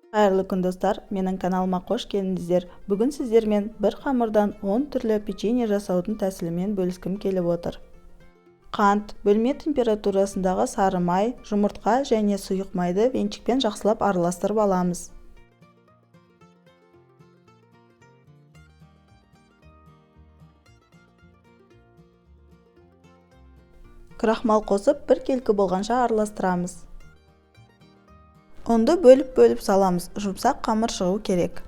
Қайырлы күн достар, менің каналыма қош келдіңіздер. Бүгін сіздермен бір қамырдан 10 түрлі печенье жасаудың тәсілімен бөліскім келіп отыр. Қант, бөлме температурасындағы сары май, жұмыртқа және сұйық майды венчикпен жақсылап араластырып аламыз. Крахмал қосып, бір келкі болғанша араластырамыз. Ұнды бөліп саламыз, жұмсақ қамыр шығу керек.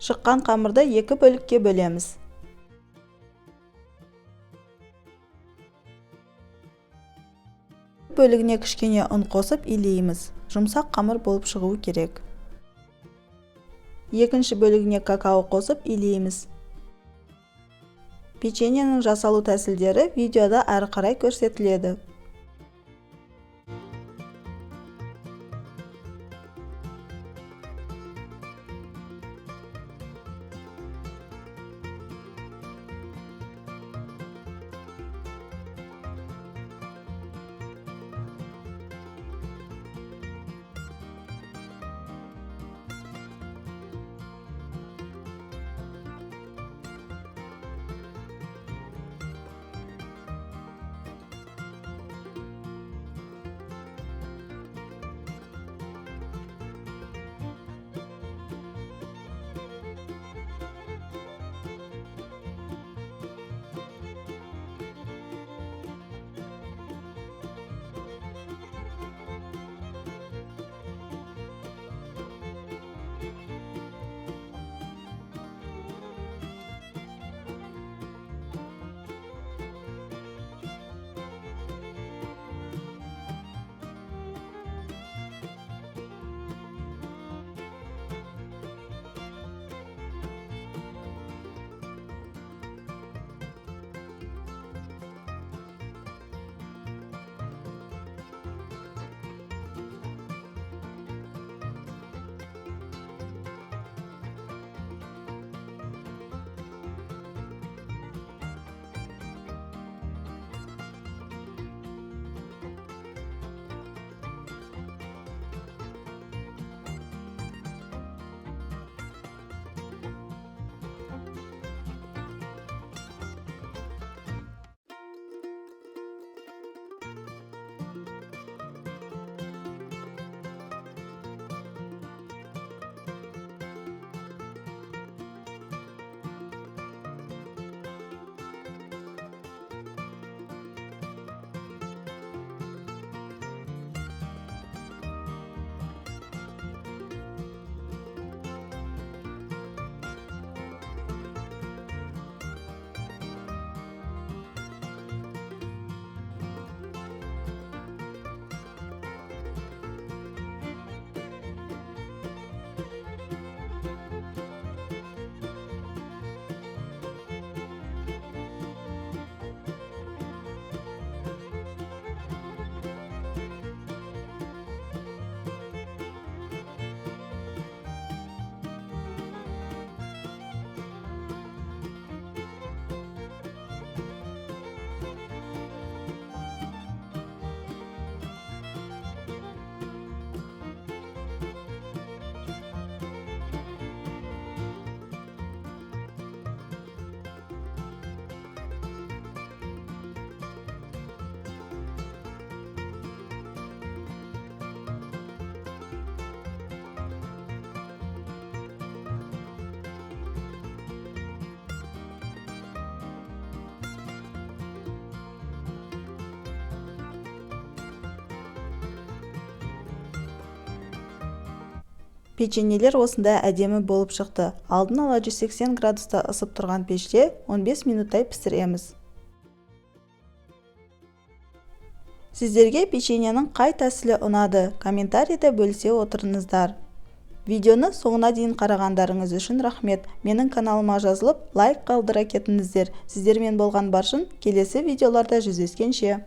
Шыққан қамырды 2 бөлікке бөлеміз. Бөлігіне кішкене ұн қосып илейміз. Жұмсақ қамыр болып шығуы керек. Екінші бөлігіне какао қосып илейміз. Печеньенің жасалу тәсілдері видеода әрі қарай көрсетіледі. Печеньелер осындай әдемі болып шықты. Алдын ала 180 градуста ысып тұрған пеште 15 минуттай пісіреміз. Сіздерге печеньенің қай тәсілі ұнады? Комментарийде бөлісе отырыңыздар. Видеоны соңына дейін қарағандарыңыз үшін рахмет. Менің каналыма жазылып, лайк қалдыра кетіңіздер. Сіздермен болған баршын келесі видеоларда жүздескенше.